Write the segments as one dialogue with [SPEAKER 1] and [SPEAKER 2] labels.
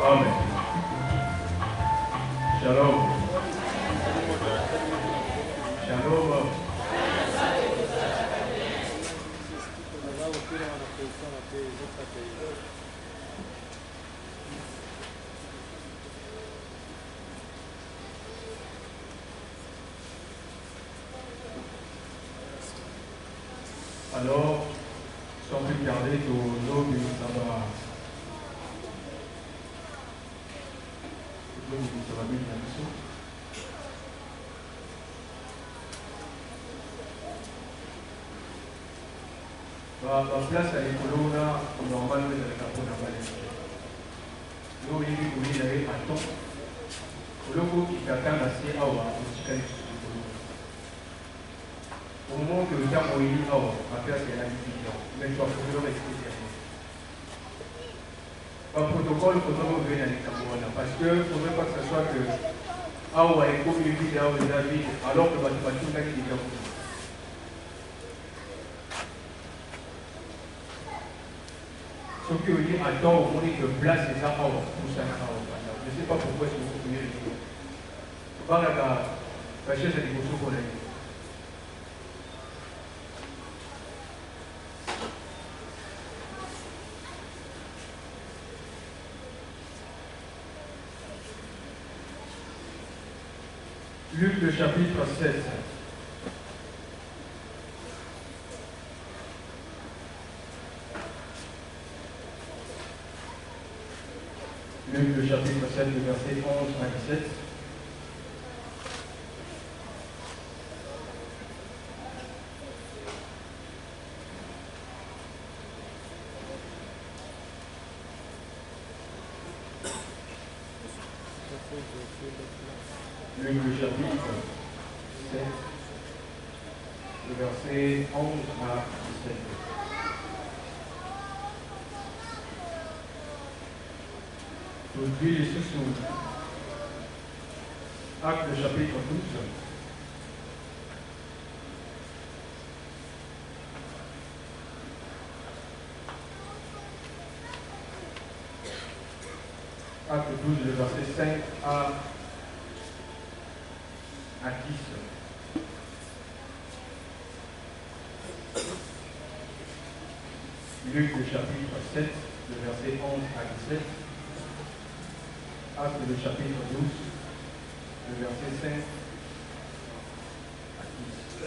[SPEAKER 1] Amen. Shalom. Shalom. Alors, sans plus tarder, nos eaux, ça va bien là-dessous. La place à l'écolo, là, normalement, avec un peu d'emballage. Nous, il y avait un temps. Le logo qui a quand même assez à voir, au moment que le terme est à voir, ma place est à la division. Mais je dois vous expliquer. Un protocole, il faut vraiment venir avec Cameroun. Parce qu'il ne faudrait pas que ce soit que Awa est communiqué à David, alors que le bâtiment est déjà pour nous. Ce qui veut dire, attends, au monde que place les arbres pour ça. Je ne sais pas pourquoi c'est beaucoup mieux. La chaise est des pour l'aide. Luc le chapitre 16. Luc le chapitre 7, le verset 11 à 17. Luc le chapitre 7, le verset 11 à 17. Aujourd'hui, les sous Acte le chapitre 12. Acte 12, le verset 5 à 10. Luc le chapitre 7, le verset 11 à 17. Acte le chapitre 12, le verset 5 à 10.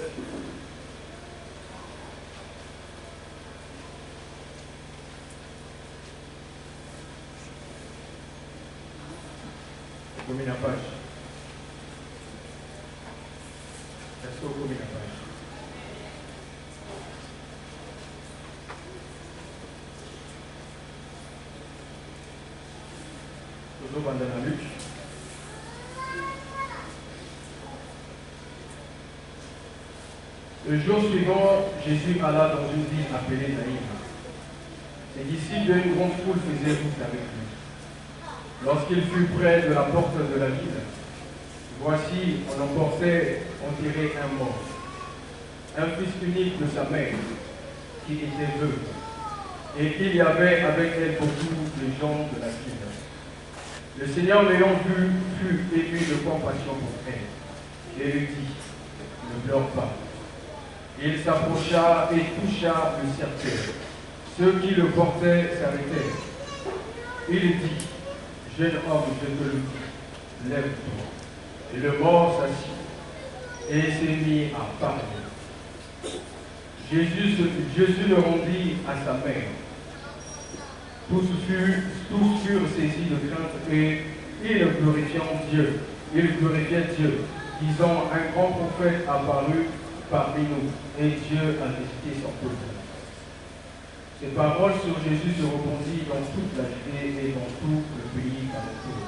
[SPEAKER 1] Combien la page? Est-ce que vous combien la page? Toujours pendant la lutte. Le jour suivant, Jésus alla dans une ville appelée Naïm. Ses disciples d'une grande foule faisaient route avec lui. Lorsqu'il fut près de la porte de la ville, voici, on emportait enterré un mort, un fils unique de sa mère, qui était veuve, et qu'il y avait avec elle beaucoup de gens de la ville. Le Seigneur l'ayant vu fut ému de compassion pour elle, et lui dit, ne pleure pas. Il s'approcha et toucha le cercueil. Ceux qui le portaient s'arrêtèrent. Il dit, jeune homme, je te le dis, lève-toi. Et le mort s'assit et s'est mis à parler. Jésus le rendit à sa mère. Tous furent saisis de crainte et ils glorifiaient Dieu, disant, un grand prophète apparu parmi nous, et Dieu a visité son peuple. Ces paroles sur Jésus se répandit dans toute la Judée et dans tout le pays alentour.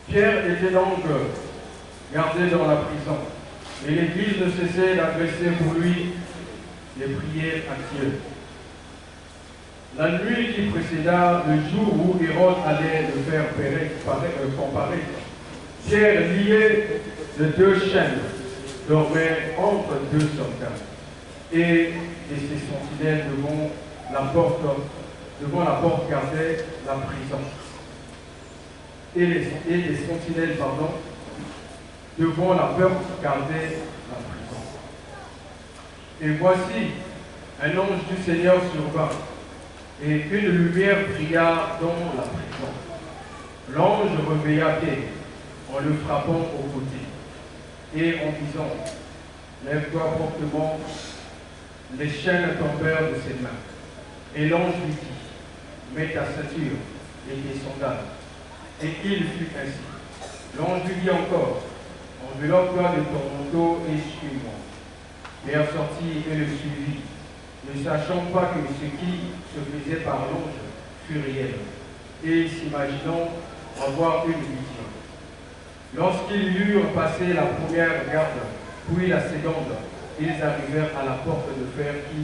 [SPEAKER 1] Pierre était donc gardé dans la prison, et l'Église ne cessait d'adresser pour lui des prières à Dieu. La nuit qui précéda le jour où Hérode allait le faire comparaître, Pierre lié de deux chaînes dormait entre deux soldats et ses sentinelles devant la porte gardaient la prison. Et les sentinelles, devant la porte gardaient la prison. Et voici, un ange du Seigneur survint, et une lumière brilla dans la prison. L'ange réveilla Pierre en le frappant au côté, et en disant, lève-toi promptement. Les chaînes tombèrent de ses mains. Et l'ange lui dit, mets ta ceinture et tes sandales. Et il fut ainsi. L'ange lui dit encore, enveloppe-toi de ton manteau et suis-moi. Pierre sortit et le suivit, ne sachant pas que ce qui se faisait par l'ange fut réel, et s'imaginant avoir une vision. Lorsqu'ils eurent passé la première garde, puis la seconde, ils arrivèrent à la porte de fer qui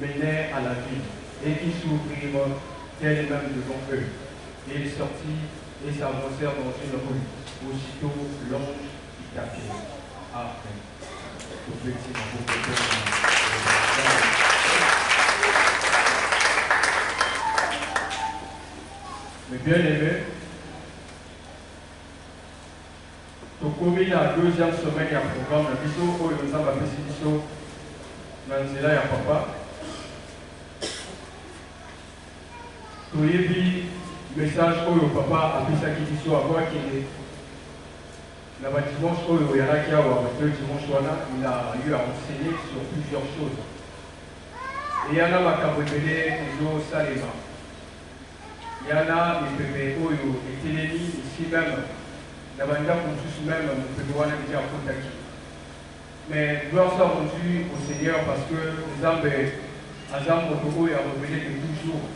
[SPEAKER 1] menait à la ville, et qui s'ouvrirent d'elle-même devant eux. Et ils sortirent et s'avancèrent dans une rue. Aussitôt, l'ange dit à Pierre, Amen. Mais bien aimé, tokomi la deuxième semaine ya programme na biso oyo nzambe apesi biso na nzela ya papa. Toyebi message oyo papa apesaki biso avant akende na dimanche oyo oyalaki awa le dimanche wana il a eu à enseigner sur plusieurs choses. Eyana makambo ebele ezosalema, yana mipepe oyo etelemi ici même na bandako mosusu même mopepe wana deja akotaki. Mais gloire soit rendue au Seigneur parce que nzambe aza moto oyo arevele de toujours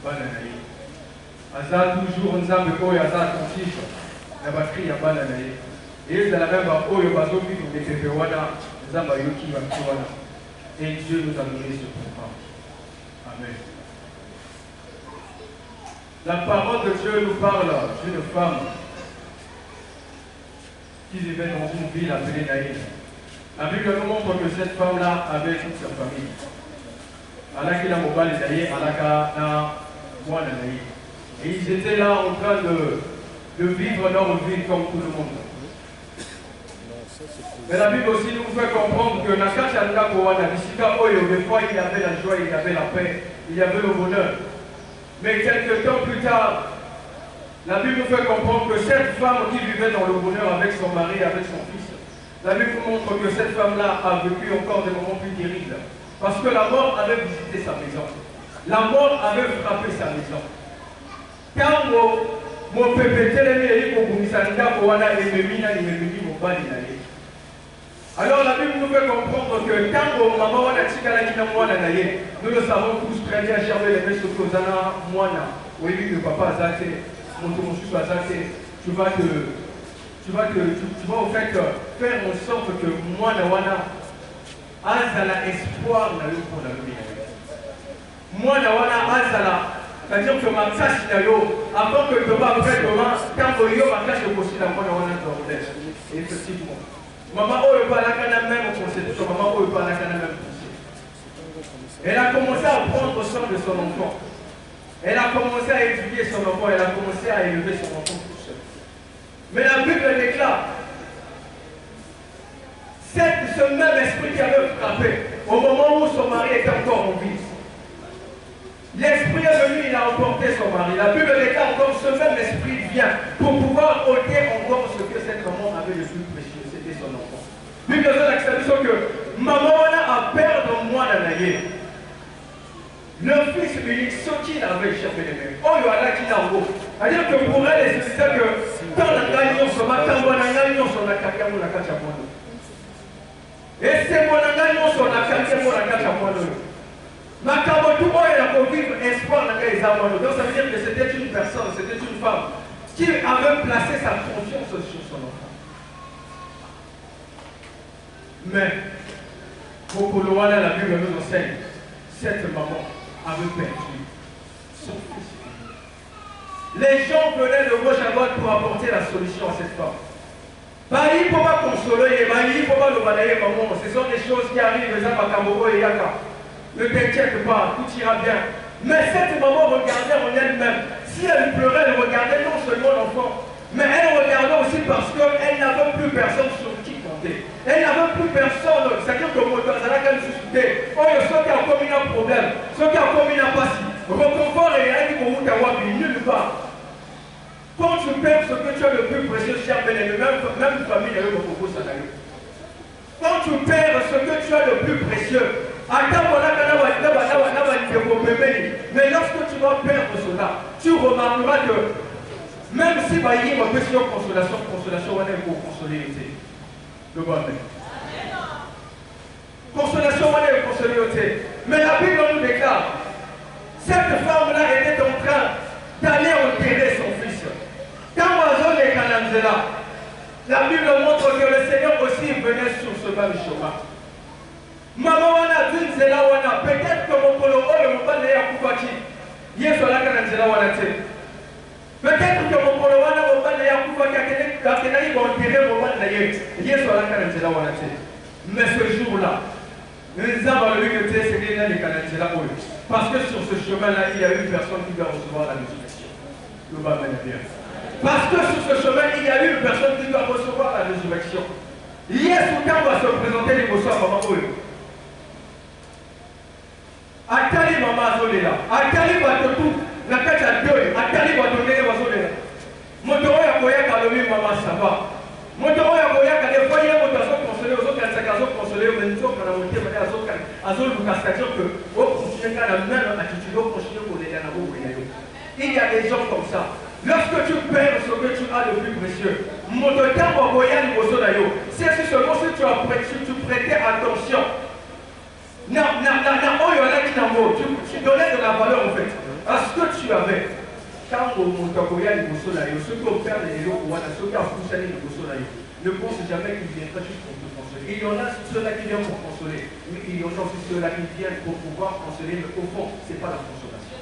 [SPEAKER 1] bana na ye, aza toujours nzambe oyo aza attentif na bakri ya bana na ye. ezala même oyo bazovivre mipepe wana nzambe ayoki bakri wana. Et Dieu nous a donné ce programme. Amen. La parole de Dieu nous parle d'une femme qui vivait dans une ville appelée Naïm. La Bible nous montre que cette femme-là avait toute sa famille. Alaki la mobile Naïm, Alaka na Moana Naïm. Et ils étaient là en train de vivre leur vie comme tout le monde. Mais la Bible aussi nous fait comprendre que Nakachalka Kowana, Bisika Oyo, des fois il y avait la joie, il y avait la paix, il y avait le bonheur. Mais quelques temps plus tard, la Bible nous fait comprendre que cette femme qui vivait dans le bonheur avec son mari, avec son fils, la Bible nous montre que cette femme-là a vécu encore des moments plus terribles. Parce que la mort avait visité sa maison. La mort avait frappé sa maison. Quand mon pépé télémé, alors la Bible nous fait comprendre que quand maman wana tikala kina mwana na ye, nous le savons tous très bien, cher les messieurs, que zana mwana, oui le papa azate, mon tour mosusu azate, tu vas au fait faire en sorte que mwana wana azala espoir na yo pour la vie. Mwana wana azala, c'est-à-dire que ma tâche na yo, avant que demain après demain, quand yo ma tâche de possible la mwana wana d'ordre. Effectivement. Maman Oyo parla la même conception, maman Oyo parla la même conception. Elle a commencé à prendre soin de son enfant. Elle a commencé à étudier son enfant, elle a commencé à élever son enfant tout seul. Mais la Bible déclare, ce même esprit qui avait frappé au moment où son mari était encore en vie. L'esprit est venu, il a emporté son mari. La Bible déclare encore, ce même esprit vient pour pouvoir ôter encore ce que cette maman avait de plus précieux. Son enfant. Bible de l'expression que maman a perdre moi dans la vie. Le fils unique, ce qu'il avait cherché les mêmes. Oh, il y a qui l'a beau. C'est-à-dire que pour elle, c'est ça que dans la gagne, on se bat, quand on a gagné, on se la caca, on la cache à moi. Et c'est mon gagne, on se la caca, on la cache à moi. Ma cabotou, il a pour vivre espoir dans les amours. Donc ça veut dire que c'était une personne, c'était une femme qui avait placé sa confiance sur son enfant. Mais, pour Koloana, la Bible nous enseigne, cette maman avait perdu son fils. Les gens venaient de gauche à droite pour apporter la solution à cette femme. Baï pour pas consoler, baï pour pas le balayer, maman. Ce sont des choses qui arrivent, les Amakambo et Yaka. Ne t'inquiète pas, tout ira bien. Mais cette maman regardait en elle-même. Si elle pleurait, elle regardait non seulement l'enfant, mais elle regardait aussi parce qu'elle n'avait plus personne sur qui compter. Elle n'avait plus personne. C'est-à-dire que mon Tanzania, elle se soudait. Oh, ceux qui ont commis un problème, ceux qui ont commis un passé, reconfort et rien qui nulle part. Quand tu perds ce que tu as le plus précieux, cher bien-aimé, même famille, il y a eu beaucoup de salaire. Quand tu perds ce que tu as le plus précieux, mais lorsque tu vas perdre cela, tu remarqueras que même si il y a une question de consolation, on est pour consoler. Le bon Amen. Consolation, on est pour consoler. Mais la Bible nous déclare, cette femme-là était en train d'aller enterrer son fils. Quand Oiseau est Kananzela, la Bible montre que le Seigneur aussi venait sur ce bas du chemin. Maman wana Zela wana peut-être que mon polo oyo mon père n'est pas qui Yesu la Kananzela wana te. Peut-être que mon polo wana mon père n'est pas qui akena va enterrer mon père n'est Yesu la Kananzela wana te. Mais ce jour-là, nous avons lu que c'est les Kananzela oyo. Parce que sur ce chemin-là, il y a une personne qui va recevoir la résurrection. Le bas bien. Parce que sur ce chemin, il y a une personne qui doit recevoir la résurrection. Yesu quand va se présenter les mots à maman oyo. Atali mama azolela, atali batotu, na kati ya deuil, atali batondele bazolela. Moto oyo akoyaka lobi mama sava. Moto oyo akoyaka des fois ye moto azoconsoler, ozokanisaka azoconsoler, mais nzoka na motema nde azoluka, c'est-à-dire que ocontinue kaka na même attitude, ocontinue kolela na bobo na yo. Il y a des gens comme ça. Lorsque tu perds ce que tu as le plus précieux, moto ntango akoya liboso na yo, c'est seulement si tu prêtais attention. Tu donnais de la valeur en fait à ce que tu avais. Quand on t'a coupé les bossos là, ceux qui ont perdu les lots, ceux qui ont poussé les bossos là, ne pense jamais qu'ils viendront juste pour te consoler. Il y en a ceux-là qui viennent pour consoler, mais il y en a aussi ceux-là qui viennent pour pouvoir consoler, mais au fond, ce n'est pas la consolation.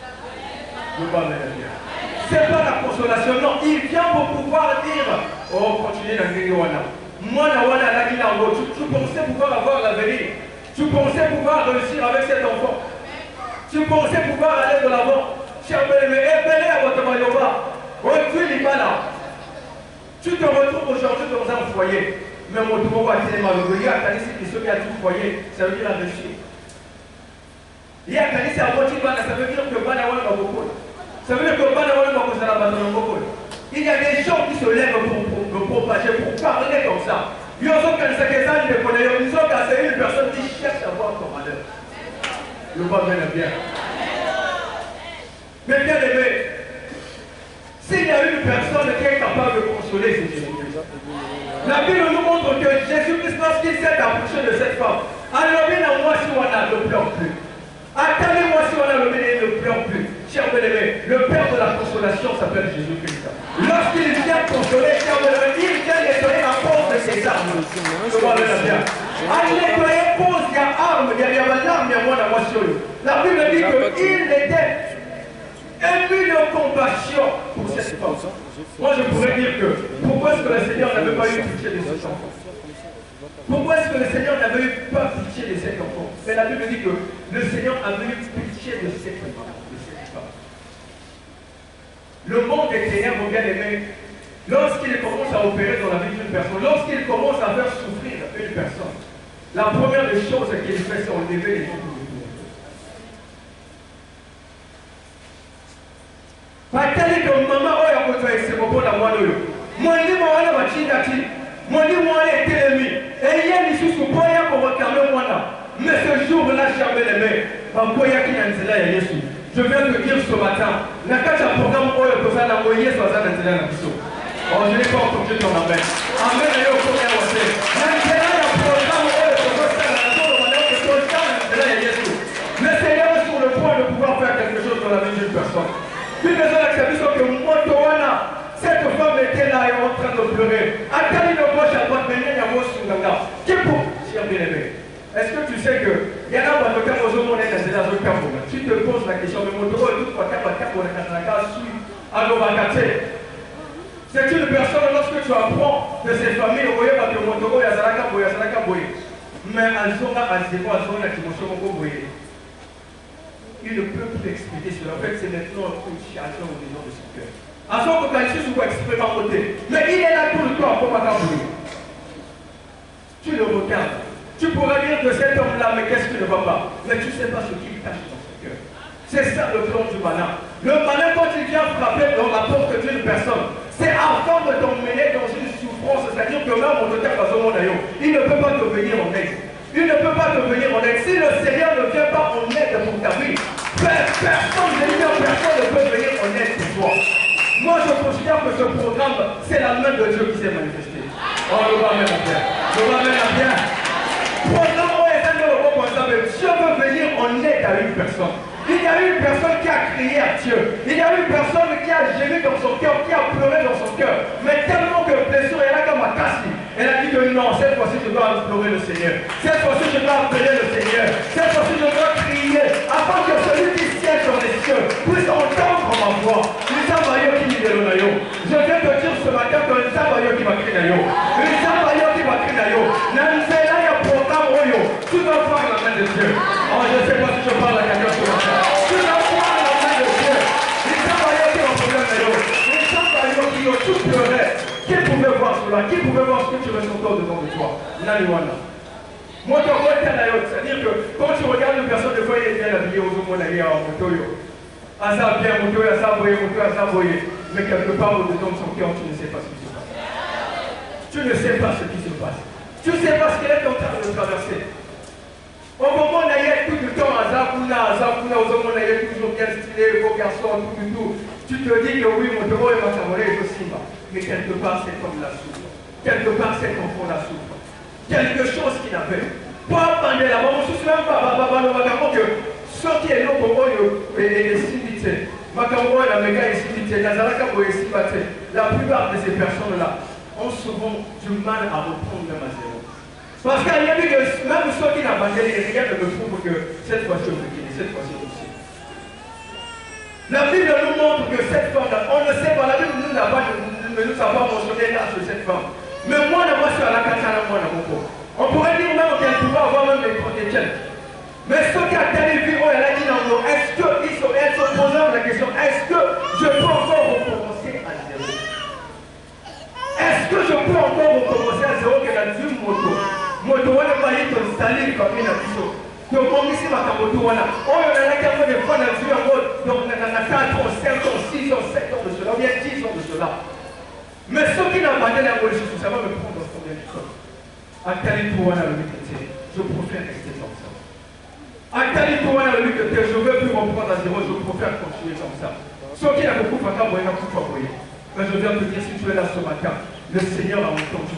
[SPEAKER 1] C'est pas la consolation, non. Il vient pour pouvoir dire, oh, continuez dans le Wana. Moi, tu pensais pouvoir avoir l'avenir. Tu pensais pouvoir réussir avec cet enfant. Tu pensais pouvoir aller de l'avant. Cher bien-aimé, épelé à votre maillot-bas. Recule là. Tu te retrouves aujourd'hui dans un foyer. Mais mon tour va être malheureux. Il y a un ceux qui a tout foyer. Ça veut dire la réussite. Il y a un canisi à moitié, ça veut dire que Banawan va beaucoup. Ça veut dire que Banawan va vous beaucoup. Il y a des gens qui se lèvent pour propager, pour parler comme ça. Ils ont une personne qui cherche à voir ton malheur. Le pas bien. Mais bien aimé, s'il y a une personne qui est capable de consoler, c'est Jésus-Christ. La Bible nous montre que Jésus-Christ, lorsqu'il s'est approché de cette femme, alors bien à moi si on a ne pleure plus. Attendez-moi si on a le bien ne pleure plus. Cher bien-aimé, le Père de la consolation s'appelle Jésus-Christ. Lorsqu'il vient consoler, cher bien-aimé, il vient nettoyer la porte de ses armes. Allez nettoyer pose, il y a arme, il y a l'arme, il y a moi dans moi sur lui. La Bible dit qu'il était ému de compassion pour cette femme. Moi je pourrais dire que pourquoi est-ce que le Seigneur n'avait pas eu pitié de cet enfant? Pourquoi est-ce que le Seigneur n'avait eu pas pitié de cet enfant? Mais la Bible dit que le Seigneur avait eu pitié de cette femme. Le monde des ténèbres, bien aimé, lorsqu'il commence à opérer dans la vie d'une personne, lorsqu'il commence à faire souffrir une personne, la première des choses qu'il fait, c'est enlever les gens pour le Patali comme maman, oh, il y a c'est bon pour la moine. Moi, je dis, moi, je suis moi, je dis, moi, je suis ennemi. Et il y a des choses pour réclamer moi. Mais ce jour-là, cher bien-aimé, je viens de dire ce matin, la carte à programme pour le président d'envoyer sur la télé. Oh, je n'ai pas entendu ton appel. Amen. Et au premier côté. Maintenant, il y a un programme pour le président. Le Seigneur est sur le point de pouvoir faire quelque chose dans la vie d'une personne. Puis besoin d'accepter que moi, cette femme était là et en train de pleurer. Attendez le gauche à droite, mais il y a un mot sur le gars. Qui pour, cher bien-aimé? Est-ce que tu sais que il y a un avocat aux hommes honnêtes dans la zone. Tu te poses la question, mais mon droit est tout pour faire la carte pour la carte suite à l'obacate. C'est une personne, lorsque tu apprends de ces familles, mais elles ont la dimension. Il ne peut plus expliquer cela. En fait, c'est maintenant une situation au niveau de son cœur. À son moment, il faut expérimenter. Mais il est là tout le temps pour m'accompagner. Tu le regardes. Tu pourrais dire de cet homme-là, mais qu'est-ce qui ne va pas? Mais tu ne sais pas ce qu'il cache dans son cœur. C'est ça le plan du malin. Le malin, quand il vient frapper dans la porte d'une personne, c'est afin de t'emmener dans une souffrance. C'est-à-dire que même on te tape à son monde, il ne peut pas te venir en aide. Il ne peut pas te venir en aide. Si le Seigneur ne vient pas en aide pour ta vie, personne ne peut venir en aide pour toi. Moi, je considère que ce programme, c'est la main de Dieu qui s'est manifestée. Oh, le va même à bien. Le va même à bien. Programme Dieu veut venir en aide à une personne. Il y a une personne qui a crié à Dieu. Il y a une personne qui a gémé dans son cœur, qui a pleuré dans son cœur. Mais tellement que blessure, elle a comme à casser. Elle a dit que non, cette fois-ci je dois implorer le Seigneur. Cette fois-ci je dois appeler le Seigneur. Cette fois-ci je dois crier afin que celui qui siège sur les cieux puisse entendre ma voix. Je viens te dire ce matin que le Sabayo qui m'a crié d'ailleurs. Le Sabayo qui m'a crié d'ailleurs. Tu dois voir la main de Dieu. Oh, je ne sais pas si je parle à quelqu'un ce matin. Tu dois voir la main de Dieu. Les Sabayo qui ont problème d'ailleurs. Les Sabayo qui ont tout pleuré. Qui pouvait voir cela? Qui pouvait voir ce que tu ressentais devant de toi? Naliwana. Moi, tu vois, c'est-à-dire que quand tu regardes une personne, des fois, il est bien habillé aux hommes, en motoyo. Asa bien, motoyo, asa boye. Mais quelque part au-dedans de son cœur, tu ne sais pas ce qui se passe. Tu ne sais pas ce qui se passe. Tu ne sais pas ce qu'elle est en train de traverser. Au moment où il y a tout le temps, Azakuna, aux hommes, il y a toujours bien stylé, beau garçon, tout. Tu te dis que oui, mon taureau est ma camarade, mais quelque part, cet homme la souffre. Quelque part, cet enfant la souffre. Quelque chose qu'il avait. Pas pendant la mort, je ne suis même pas, que ce qui est là pour moi, est simité. La plupart de ces personnes-là ont souvent du mal à reprendre même à zéro. Parce qu'il y a vu que même ceux qui n'abandonnent rien ne me prouvent que cette fois-ci cette fois-ci aussi. La Bible nous montre que cette femme-là, on ne sait pas, la Bible ne nous a pas mentionné l'âge de cette femme. Mais moi, je suis à la katana, on pourrait dire même qu'elle pouvait avoir même des protégés. Mais ce qu'a vu, elle a dit dans l'eau, est-ce qu'elle se posait la question, est-ce que je peux encore recommencer à zéro? Est-ce que je peux encore recommencer à zéro que la deuxième moto? Moto, on n'a pas eu de salir comme une abisso. Donc, on ici, ma moto, on a. Oh, on a la des fois, on a vu en mode, donc on a 4 ans, 5 ans, 6 ans, 7 ans de cela, ou bien 10 ans de cela. Mais ceux qui n'ont pas de la religion, ça va me prendre dans combien de temps? À quel point on a le métier? Je préfère rester comme ça. À quel point on a le métier? Je ne veux plus reprendre à zéro, je préfère continuer comme ça. Ceux qui n'ont beaucoup de temps, ils n'ont pas beaucoup de temps. Mais je viens te dire, si tu es là ce matin, le Seigneur a entendu.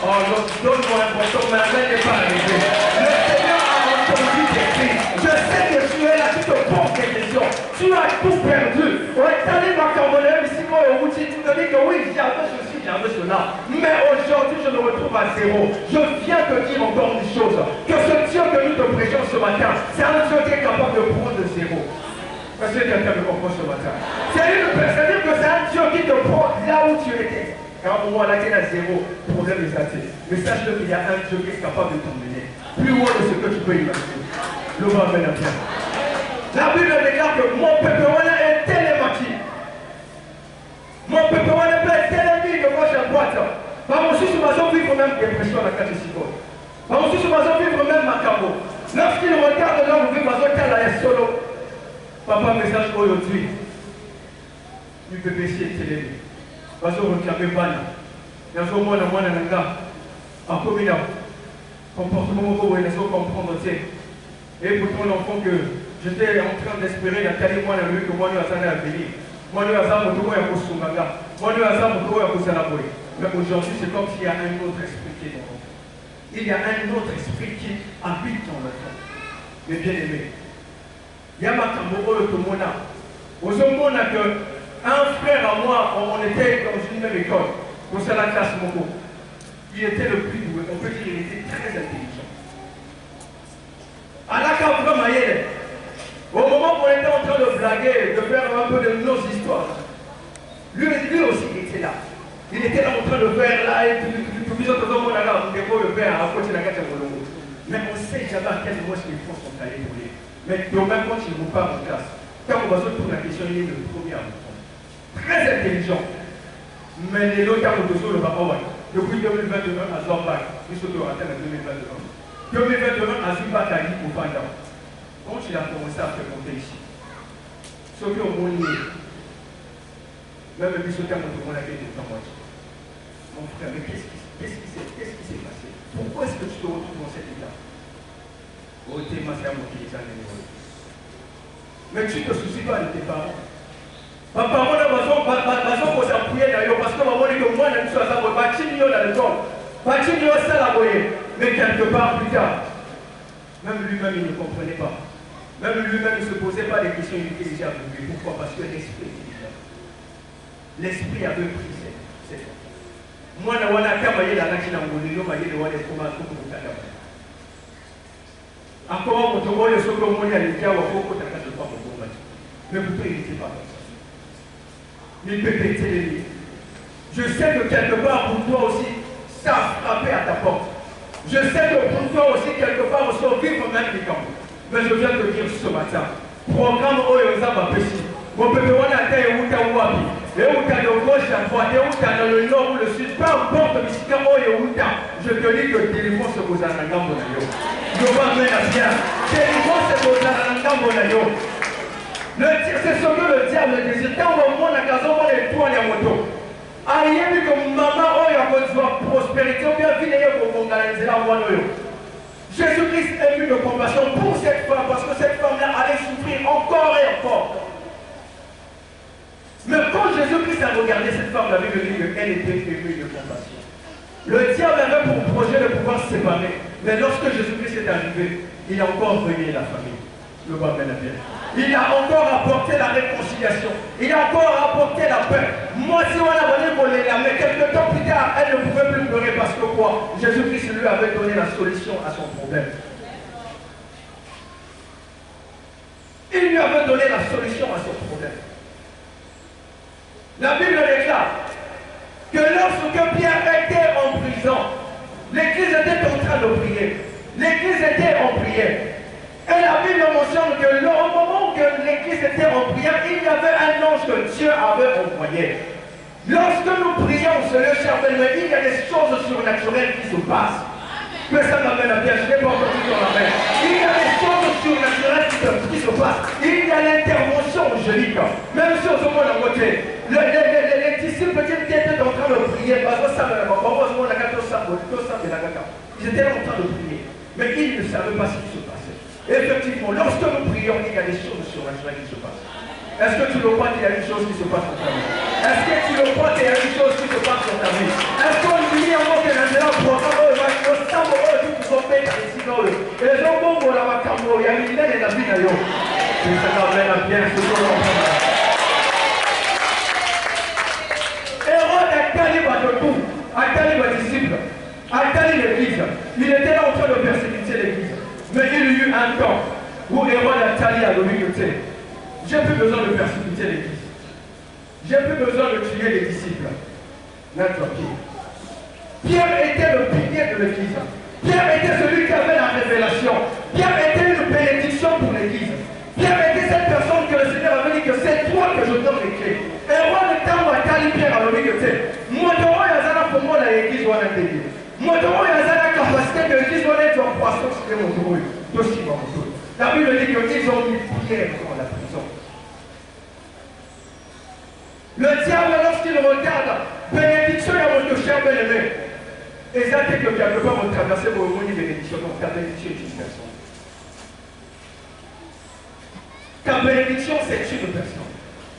[SPEAKER 1] Oh, donne-moi un bâton, mais la main n'est pas arrivée. Le Seigneur a entendu tes cris. Je sais que tu es là, tu te poses des questions. Tu as tout perdu. On est allé dans ton bonheur ici, moi, au bout, tu te dis que oui, j'avais ceci, j'avais cela. Mais aujourd'hui, je me retrouve à zéro. Je viens te dire encore une chose. Que ce Dieu que nous te prêchons ce matin, c'est un Dieu qui est capable de prendre de zéro. Parce que quelqu'un me comprend ce matin. C'est-à-dire que c'est un Dieu qui te prend là où tu étais. À un moment là, tu es à zéro, problème est athée. Mais sache qu'il y a un Dieu qui est capable de t'emmener plus loin de ce que tu peux imaginer. Le va venir bien. La Bible déclare que mon peuple est télématique. Mon peuple est télématique de moi, j'ai boîte. Par mon sous ma zone vivre même dépression à la carte de Sibon. Par mon sous ma zone vivre même Macabo. Lorsqu'il regarde là, vous vivez ma zone qu'elle est solo. Papa, message aujourd'hui. Du BBC télé. Parce que vous réclamez pas. Il y a un moment, il y a un gars. En commun, comportement que vous allez comprendre. Et pourtant, l'enfant que j'étais en train d'espérer, il y a tellement moi, que moi, nous allons venir. Moi, nous allons Sungaga. Moi, nous allons Salaboy. Mais aujourd'hui, c'est comme s'il y a un autre esprit qui est dans l'enfant. Il y a un autre esprit qui habite dans l'enfant. Mais bien aimé. Il y a ma camoro de Mona. Aux hommes, on a que. Un frère à moi, on était dans une même école, au sein de la classe Moko. Il était le plus doué, on peut dire qu'il était très intelligent. À la Cabra Mayele, au moment où on était en train de blaguer, de faire un peu de nos histoires, lui aussi il était
[SPEAKER 2] était là. Il était là en train de faire là, et tout le monde là, on dévoile le père à côté de la gâte à Molongo. Mais on sait jamais à quel moment ils font son cahier pour lui. Mais demain, quand il vous parle en classe, quand on va se poser la question, il est le premier à répondre. Très intelligent. Mais les autres, quand on le papa, depuis 2021 à Zorbac, jusqu'au atteint en 2021. 2021 à Zubac à Ligue au Fanda. Quand il a commencé à faire monter ici, ceux qui ont monté, même le bisou, quand on a fait des temps, mon frère, mais qu'est-ce qui s'est passé? Pourquoi est-ce que tu te retrouves dans cet état? Oh, t'es ma sœur, mon fils, mais tu ne te soucies pas de tes parents. Papa, on a besoin de s'appuyer d'ailleurs parce que maman dit que moi, je suis à ça, je dans l'école. Mais quelque part plus tard, même lui-même, il ne comprenait pas. Même lui-même, il ne se posait pas des questions, il était déjà aveuglé. Pourquoi? Parce que l'esprit était déjà. L'esprit avait pris cette fois. Moi, je suis allé à la Chine, je suis allé à la Chine. Encore, je suis allé à la Chine, mais plutôt, il n'était pas comme ça. Il peut péter les lits. Je sais que quelque part, pour toi aussi, ça a frappé à ta porte. Je sais que pour toi aussi, quelque part, on sort vivre même des camps. Mais je viens te dire ce matin, programme Oyonza Pessi. Mon peuple, on a été où t'as Wabi. Et où t'as de gauche à droite, et où t'as dans le nord ou le sud, peu importe le Michigan, je te dis que délivrance se pose à la gamme. Je vais mettre la pierre. Délivrance se pose à la gamme. C'est ce que le diable désire. Quand on monte la maison, on est tout en moto. Aïe, vu que maman, il y a besoin de prospérité, on vient venir pour organiser la voie. Jésus-Christ a eu de compassion pour cette femme parce que cette femme-là allait souffrir encore et encore. Mais quand Jésus-Christ a regardé cette femme, la Bible dit qu'elle était émue de compassion. Le diable avait pour projet de pouvoir se séparer. Mais lorsque Jésus-Christ est arrivé, il a encore réuni la famille. Le roi Ben Abel. Il a encore apporté la réconciliation. Il a encore apporté la paix. Moi, si on a donné pour les mais quelques temps plus tard, elle ne pouvait plus pleurer parce que quoi? Jésus-Christ lui avait donné la solution à son problème. Il lui avait donné la solution à son problème. La Bible déclare que lorsque Pierre était en prison, l'église était en train de prier. L'église était en prière. Et la Bible mentionne que au moment où l'église était en prière, il y avait un ange que Dieu avait envoyé. Lorsque nous prions sur le cher bien-aimé, il y a des choses surnaturelles qui se passent. Mais ça m'amène à bien, je n'ai pas entendu dans la main. Il y a des choses surnaturelles qui se passent. Il y a l'intervention angélique. Même si au moins d'un côté, les disciples qui étaient en train de prier, ils étaient en train de prier. Mais ils ne savaient pas ce qui se passait. Effectivement, lorsque nous prions, il y a des choses surnaturelles qui se passent. Est-ce que tu le crois qu'il y a une chose qui se passe dans ta vie? Est-ce que tu le crois qu'il y a une chose qui se passe dans ta vie? Est-ce qu'on dit à moi que dans un programme, il va y avoir qui sont faits à l'essence? Et les gens vont voir la cambo, il y a une idée de la vie d'ailleurs. Et ça t'amène à bien ce qu'on entend. Hérode a calé de tout, a calé les disciples, a calé l'église. Il était là en train de persécuter l'église. Mais il y a eu un temps où Hérode a tali à l'humilité. J'ai plus besoin de persécuter l'église. J'ai plus besoin de tuer les disciples. Pierre était le pilier de l'église. Pierre était celui qui avait la révélation. Pierre était une bénédiction pour l'église. Pierre était cette personne que le Seigneur avait dit que c'est toi que je donne les clés. Hérode le temps où a tali Pierre à l'humilité. Moi, je vais pour moi l'église doit être dédiée. Moi, je vais la capacité que l'église doit être en croissance. La Bible dit qu'ils ont mis Pierre dans la prison. Le diable, lorsqu'il regarde, bénédiction et votre cher bien-aimé, et ça fait que quelque part on traverse pour le monde bénédiction, donc ta bénédiction est une personne. Ta bénédiction, c'est une personne.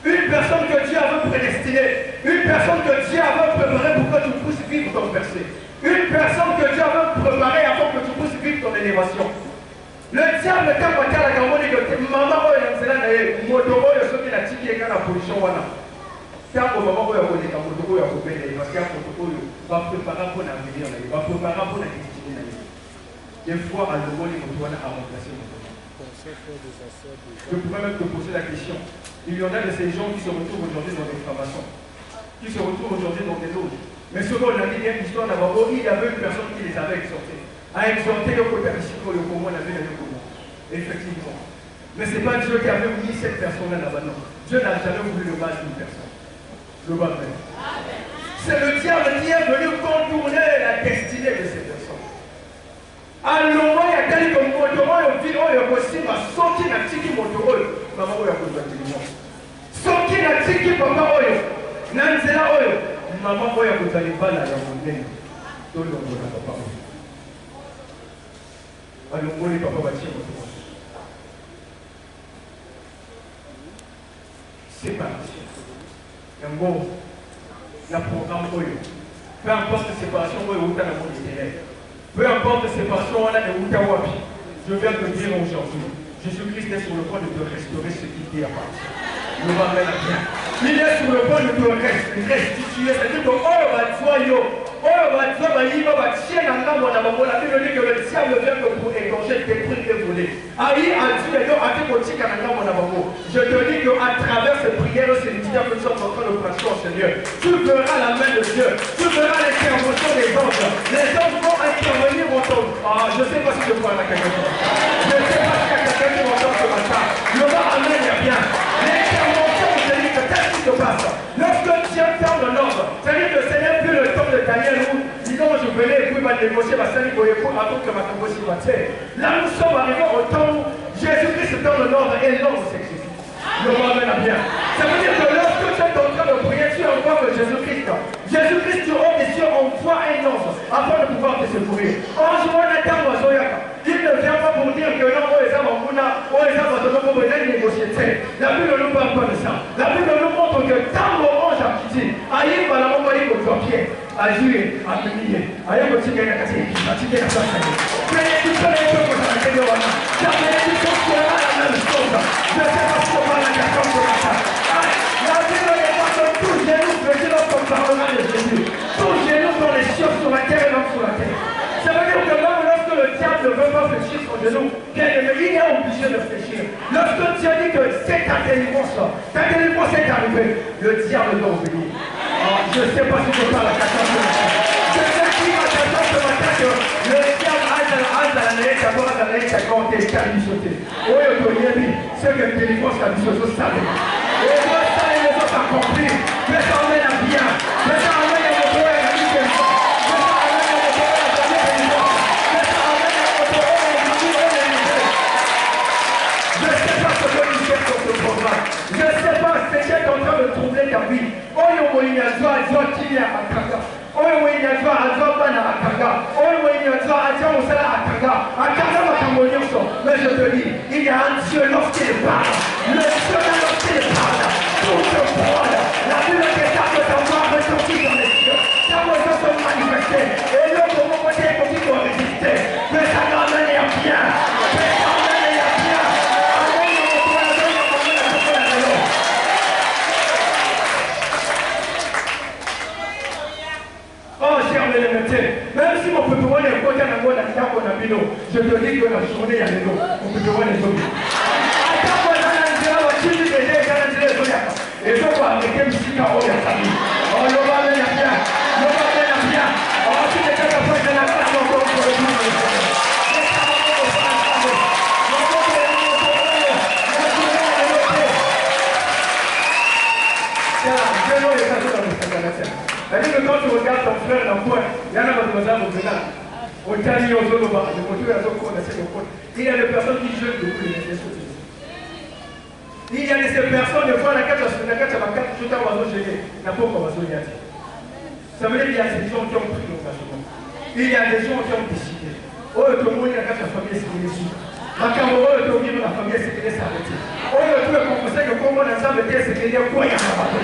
[SPEAKER 2] Une personne que Dieu avait prédestinée, une personne que Dieu avait préparée pour que tu puisses vivre ton verset. Une personne que Dieu avait préparée afin que tu puisses vivre ton élévation. Le diable, quand on a la maman, il dit maman, il y a un moto, il y a ceux qui ont tiré dans la position. Quand on va voir un moto, il y a un moto, parce qu'il y a un moto, il va préparer pour l'avenir, il va préparer pour la destinée. Des fois, à le monde, il va remplacer mon moto. Je pourrais même te poser la question. Il y en a de ces gens qui se retrouvent aujourd'hui dans des formations, qui se retrouvent aujourd'hui dans des loges. Mais ce qu'on a dit, il y a une histoire d'abord, il y avait une personne qui les avait exhortés. À exhorter le côté ici, le comment on avait le comment. Effectivement. Mais ce n'est pas Dieu qui avait mis cette personne-là là-bas, non. Dieu n'a jamais voulu le mal d'une personne. Le mal même. C'est le diable qui est venu contourner la destinée de ces personnes. Alors, il y a tel comme moto, il y a aussi ma sortie n'a tiki moto, maman, il y a besoin de moi. Sortie n'a tiki papa, nanzela, maman, il y a besoin de balle à la monnaie. Tout le monde a papa. Alors, il y a papa, c'est parti. Il y a un bon programme. Peu importe la séparation, peu importe la séparation, je viens te dire aujourd'hui, Jésus-Christ est sur le point de te restaurer ce qui t'est appartient. Le ramène à bien. Il est sur le point de te restituer. C'est-à-dire que, la Bible dit que le diable vient pour égorger, détruire et voler. Je te dis qu'à travers cette prière, c'est le diable que nous sommes en train de prêcher au Seigneur. Tu verras la main de Dieu. Tu verras l'intervention des anges. Les anges vont intervenir en ton. Je ne sais pas si je parle à quelqu'un. Je ne sais pas si quelqu'un qui m'entend ce matin. Le va amener il y a bien. L'intervention, je dis que qu'est-ce qui se passe? Lorsque Dieu ferme le nombre, c'est-à-dire que ce n'est plus le temps de Daniel où, disons, je venais et puis ma négocier ma salle pour attendre que ma négocier ma terre. Là, nous sommes arrivés au temps où Jésus-Christ est dans le nombre et l'ombre s'exécute. Le ramène à bien. Ça veut dire que lorsque tu es en train de prier, tu envoies que Jésus-Christ. Jésus-Christ, tu haut des cieux, envoie un ange afin de pouvoir te secourir. Ange, moi, il ne vient pas pour dire que non, les hommes en Mouna, les hommes en Mouna, négocier. La Bible ne nous parle pas de ça. La Bible nous montre que tant l'orange a quitté, aïe, la maman, il faut faire pied. Aïe, à venir. Aïe, vous tirez la cassette, à tirer la place. Bénédiction des peuples dans la Seigneur. La bénédiction sera la même chose. Je ne sais pas si on parle à quelqu'un de ça. La Bible n'est pas comme tous genoux, mais c'est notre parlement de Jésus. Tous genoux dans les cieux, sur la terre et non sur la terre. Ça veut dire que même lorsque le diable ne veut pas fléchir son genou, il est obligé de fléchir. Lorsque Dieu dit que c'est ta délivrance est arrivée, le diable doit obéir. Je ne sais pas si je parle à quelqu'un de ça. Je sais qui va t'attendre ce matin que le diable a dans la nez, d'abord dans la nez, ça compte et ça lui sauter. Oui, c'est que la délivrance a dû se saler. Et moi, ça, ils ne sont pas compris. Mais ça emmène à bien. Mais ça emmène à mon frère et à lui qui est fort. Je ne sais pas ce que tu fais sur ce programme. Je ne sais pas ce qui est en train de troubler ta vie. Mais je te dis, il y a un Dieu lorsqu'il parle. Le Dieu lorsqu'il parle. Tout se brûle. La Bible dit que ta voix ressortit dans les cieux. Ta voix se manifester. Et l'autre de mon côté est comme il doit résister. Mais ça n'emmène à bien. Mais ça n'emmène à bien. Oh, cher l'élémentaire, même si mon peuple est côté d'un bon acteur qu'on a mis, je te dis que la journée, il y a les eaux. Mon peuple est sauvé. Attends, on a un dieu, on a tué des gens, on a tué des gens. Et je vois avec un petit carreau, il y a sa vie. Oh, le va bien, le va bien. Oh, si les gars, après, je n'ai pas encore pour le jour. C'est-à-dire que quand tu regardes ton frère dans le coin, il y en a qui au Sénat. On t'a mis aux autres bas, il y a des personnes qui jeûnent de vous les choses. Il y a des personnes, des fois, la carte tout à l'heure, n'a pas encore besoin. Ça veut dire qu'il y a des gens qui ont pris l'engagement. Il y a des gens qui ont décidé. Oh, tout le monde, il y a la famille, c'est qu'il est sûr. Ma camarade, tout le monde, la famille, c'est qu'il est s'arrêté. Oh, tout le monde, c'est que comment on a ça, c'est qu'il y a quoi, il y a pas de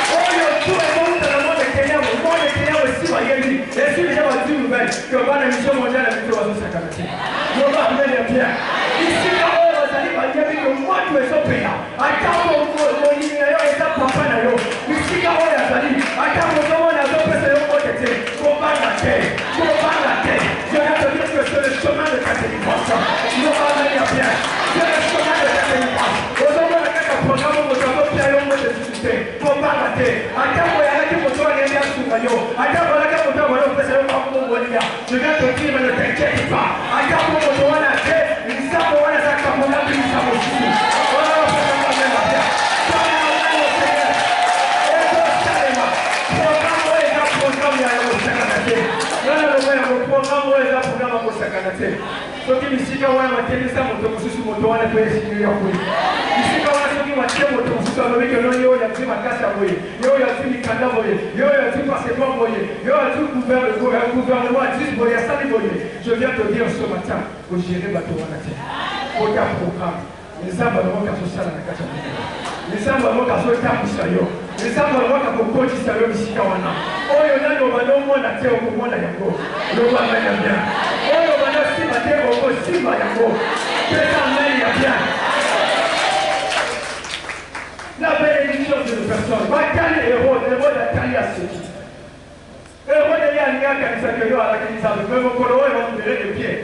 [SPEAKER 2] tout le monde dans le monde est Kenya, le monde est Kenya aussi, va y aller. Et si les gens ont dit une nouvelle, que la mission mondiale avec toi, ça va se on va amener bien. Ici, là, on va aller, va y aller, que moi, tu es son payant. Attends, mon linéaire est ça, papa, là, ici, là, on va aller. Attends, mon nom, on a deux personnes, on va te combat la terre. Je vais te dire que c'est le chemin de ta délivrance. On va amener bien. C'est le chemin de ta délivrance. Aujourd'hui, on a un programme où nous avons bien, on va te discuter. Je viens te dire, mais ne t'inquiète pas. soki misika wana batelisa moto mosusu moto wana mpe esinyo ya boye misika wana soki batie moto mosusu alobiki oloni oyo azwi makasi ya boye yo oyo azwi mikanda boye yo oyo azwi passeport boye yo oyo azwi gouvernement azwi boye asali boye je viens te dire ce matin ogere bato wana te oya programme nzambe alobaka azosala na kati ya mokili nzambe alobaka azotambwisa yo nzambe alobaka kokotisa yo misika wana oyo naloba nomona te okomona yango loba ngai ya bien oyo banasimba te okosimba yango pesa ngai ya bien la bénédiction d'une personne bakali hérode akali aseki hérode ye alingi akanisaka yo alaki nzambe me mokolo oyo bamubele de pied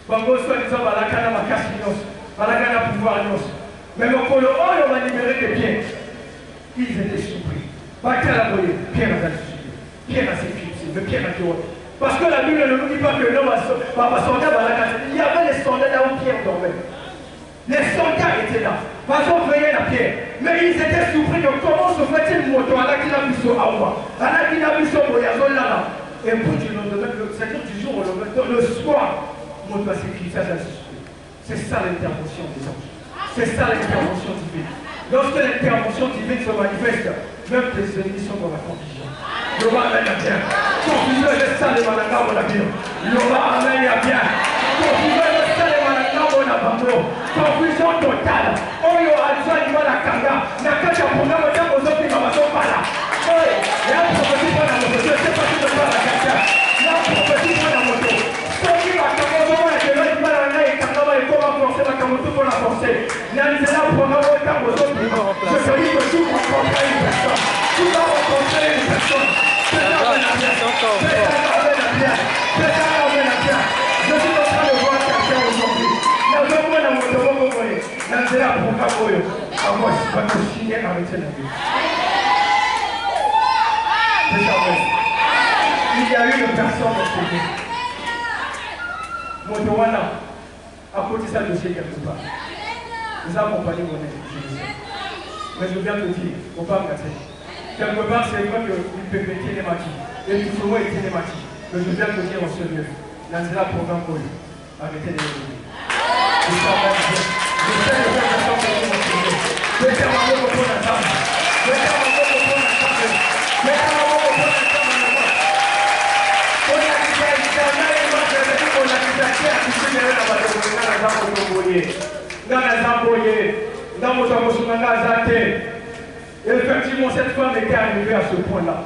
[SPEAKER 2] bango soi-disant balaka na makasi nyonso balaka na pouvoir nyonso mais mokolo oyo banimere de pied ils étaient surpris bakala boye pierre azali suivi pierre asécurité mais pierre akiwa parce que la Bible ne nous dit pas que l'homme va sortir par la case. Il y avait les soldats là où Pierre dormait. Les soldats étaient là. Parce qu'on veillait la Pierre. Mais ils étaient surpris de comment se fait-il moto à la qui n'a vu son awa, à la qui n'a vu son voyageur là. Et pour du lendemain, c'est-à-dire du jour au lendemain, le soir, moto à sécurité, c'est ça l'intervention des anges. C'est ça l'intervention divine. Lorsque l'intervention divine se manifeste, même tes ennemis sont dans la confusion. Loba amen ya bien. Confusion est ça les malanga la bien. Loba amen ya bien. Confusion est ça les malanga la bango. Confusion totale. Oyo alza ni mala kanga. Nakaja programme ya bozopi mama sopala. Oye, ya prophétie pour la moto. Je sais pas si tu parles à quelqu'un. La prophétie pour la moto. Soki ba kango ba ke lo di mala na e kanga ba e ko ba forcer la kango pour la forcer. Na nzela programme ya bozopi. Je te dis que tu rencontrer une personne. Tu vas rencontrer une personne. Je suis en train de voir quelqu'un aujourd'hui. Il y a eu une personne dans ce pays. Motowana a côté ça dossier quelque part. Nous accompagnons mon institution. Mais je viens te dire, on va regarder. Quelque part, c'est vrai qu'il peut péter les maquis. Et il faut moins être les maquis. Mais je viens te dire en ce lieu, dans la programme pour lui, arrêtez les ennemis. Je sais le faire de son côté, mon Dieu. Je sais ma mot pour la table. Je sais ma mot pour la table. Je sais ma mot pour la table. On a dit qu'il y a une marche, on a dit qu'il y a une marche, on a dit effectivement, cette femme était arrivée à ce point-là.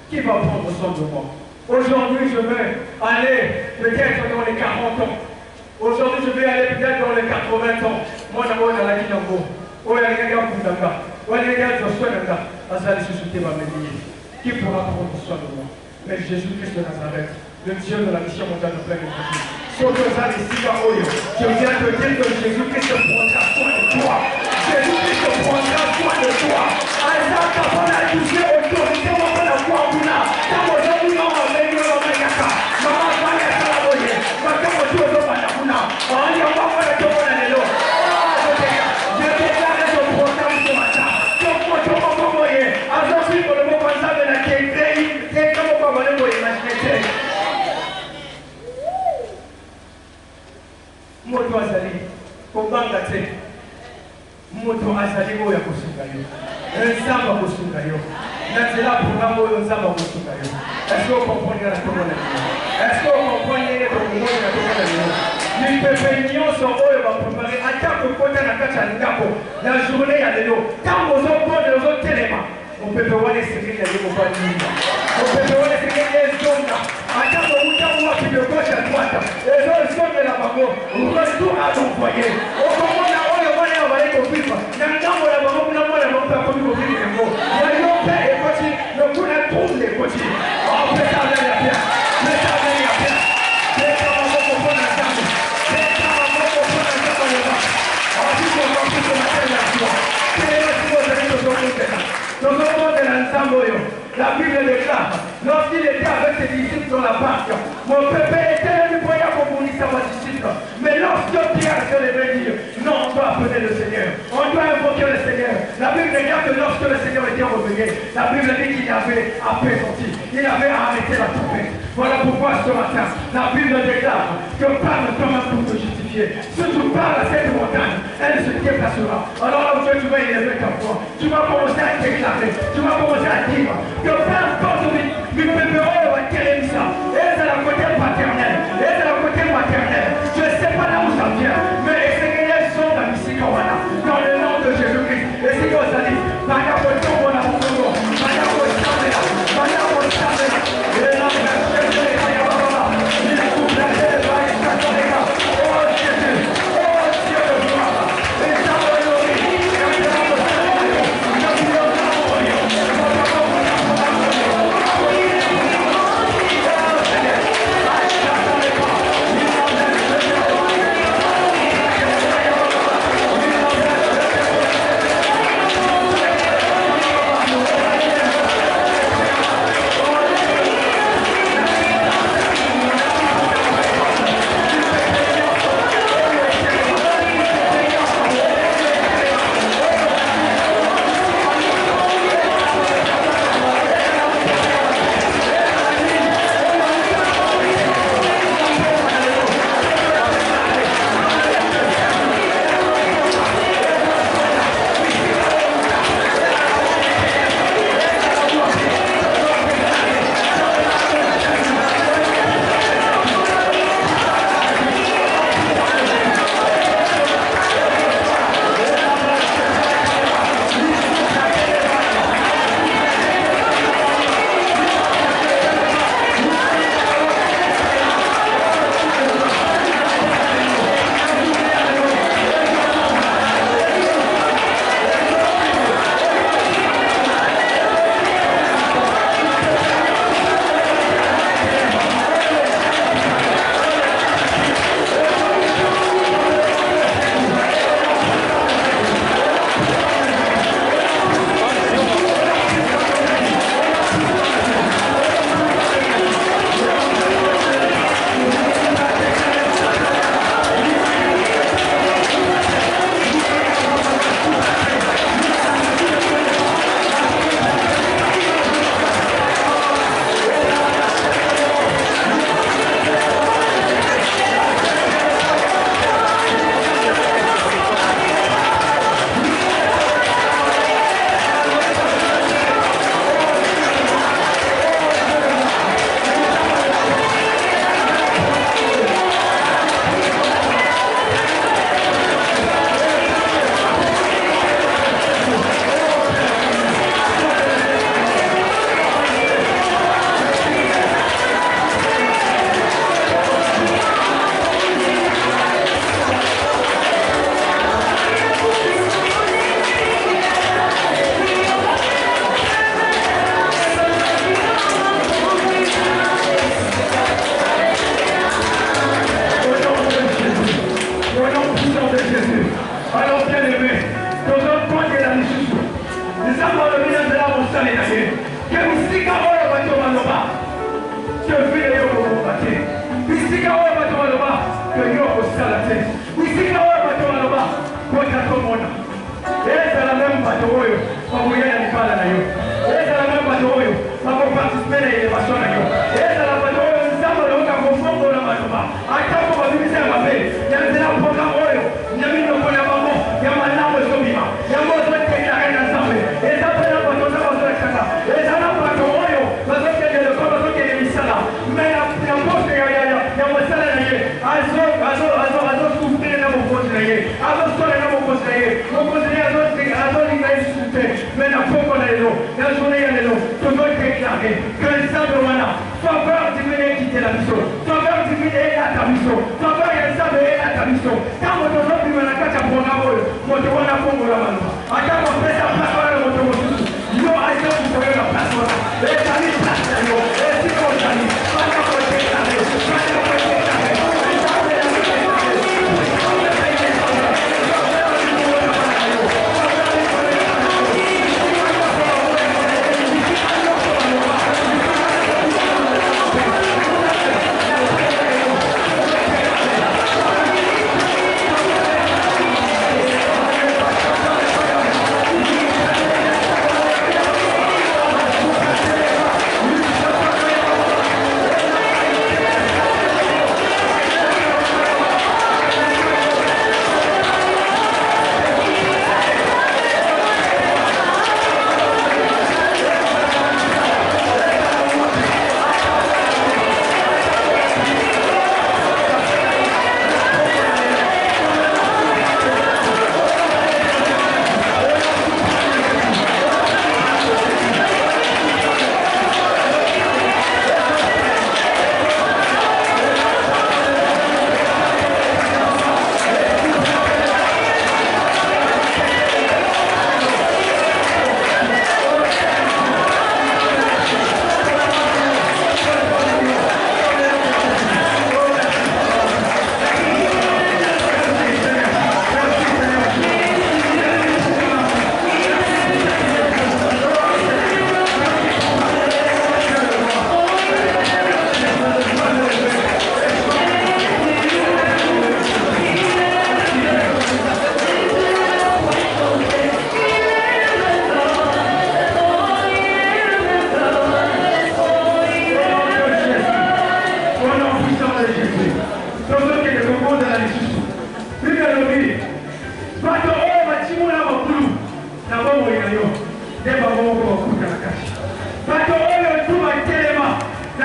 [SPEAKER 2] Qui va prendre soin de moi? Aujourd'hui, je vais aller peut-être dans les 40 ans. Aujourd'hui, je vais aller peut-être dans les 80 ans. Moi, je vais aller dans le qui pourra prendre soin de moi? Mais Jésus-Christ de Nazareth, le Dieu de la mission mondiale de plein de Jésus. Je viens te dire que Jésus-Christ prendra soin de toi. Jésus-Christ prendra soin de toi. Isaac a pas la touché autorité, on va la voir au bout. Quand aujourd'hui, on va venir au Mayaka. Maman va aller à la boye. Quand on joue au Mayakuna, on va faire le tour de l'élo. Je déclare ton programme ce matin. Ton programme pour moi. Aujourd'hui, pour le mot comme ça, il y a qui est créé. C'est comme on va le imaginer. Moto azali kobanga te moto azali oyo kosunga yo nzambe akosunga yo na nzela programme oyo nzambe akosunga yo. Est-ce que vous comprenez la tomona lelo? Est-ce que vous comprenez la tomona lelo? Mipepe nyonso oyo baprepare ata kokota na kati ya ndako na journée ya lelo ntango ozobonde ozotelema mopepe wana esengeli ya lelo baninga mopepe wana esengeli ezonga ata kokuta wapi de gauche à droite ezozongela bango retour à l'envoyer okomona oyo wana ya baye kofika na ngambo ya bango kuna mwana bango akomi kofika yango ya yo mpe ekoti lokuna trouble ekoti pesa mbele ya pia pesa mbele ya pia pesa maboko mpona nzambe pesa maboko mpona nzambe loba asikokakuso matele ya jua tele siko ozali tozomotela nzambe oyo La Bible déclare, lorsqu'il était avec ses disciples sur la barque, mon peuple était du moyen pour fournir sa disciple. Mais lorsque Pierre se levait dire, non, on doit appeler le Seigneur, on doit invoquer le Seigneur. La Bible déclare que lorsque le Seigneur était revenu, la Bible dit qu'il avait apaisanti, il avait arrêté la tempête. Voilà pourquoi ce matin, la Bible déclare que parle toi-même pour te justifier. Si tu parles à cette montagne, elle se déplacera. Alors là où tu vas élever ta foi, tu vas commencer à déclarer, tu vas commencer à dire que peu importe du pépereux va tirer ça. Et c'est la côté paternel, et c'est la côté maternel. Je ne sais pas là où ça vient, mais les Seigneurs sont dans ici dans le nom de Jésus-Christ. Et si vous allez,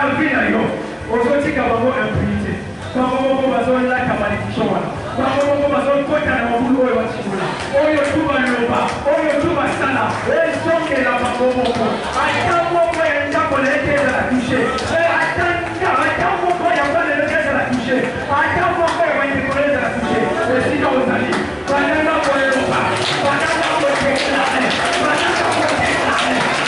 [SPEAKER 2] la vie na yo aujourd'hui ka bango impunité bango bazo la ka malédiction wana bango bazo kota na mabulu oyo batikola oyo tuba loba oyo tuba sala esonge la bango moko ata moko ya ndako na ete za la toucher ata moko ya bana na ete za la toucher ata moko ya bana na ete za la toucher et sinon aux amis banana pour le loba banana pour le déclarer banana pour le déclarer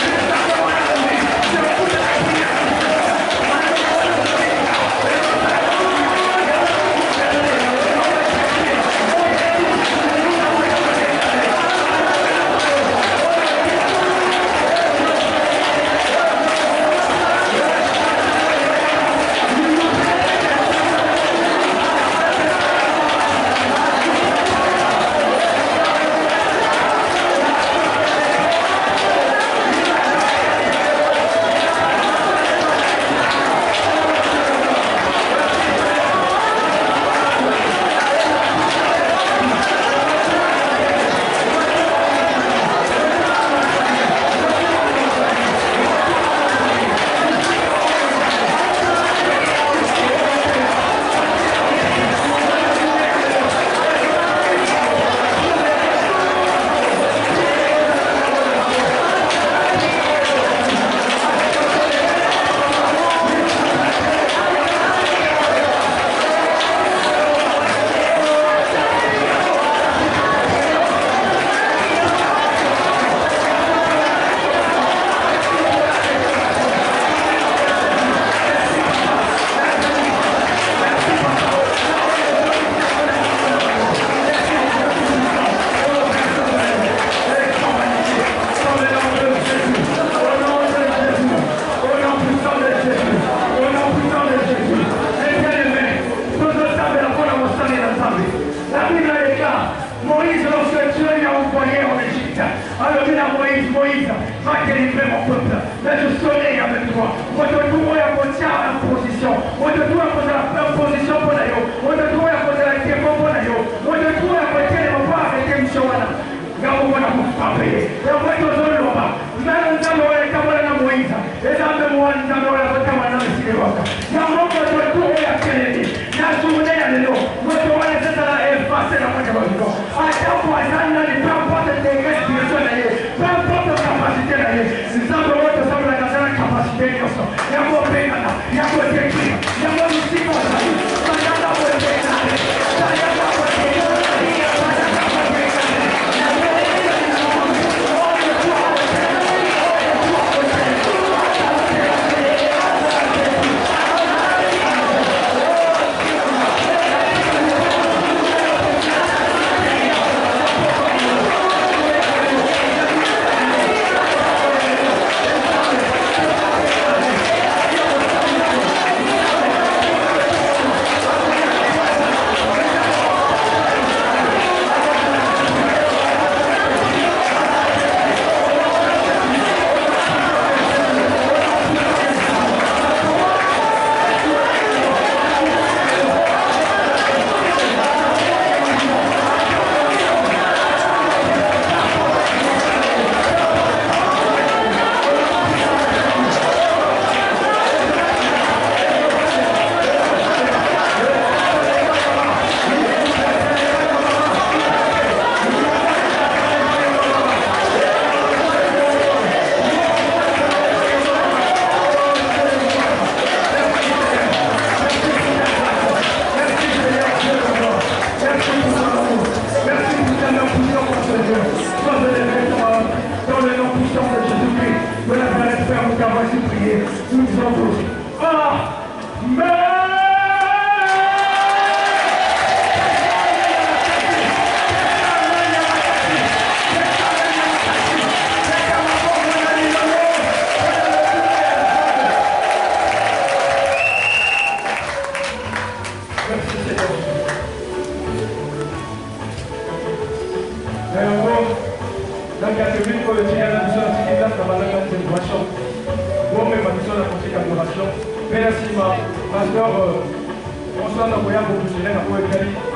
[SPEAKER 2] Merci, Pasteur. On s'en a voyagé pour vous,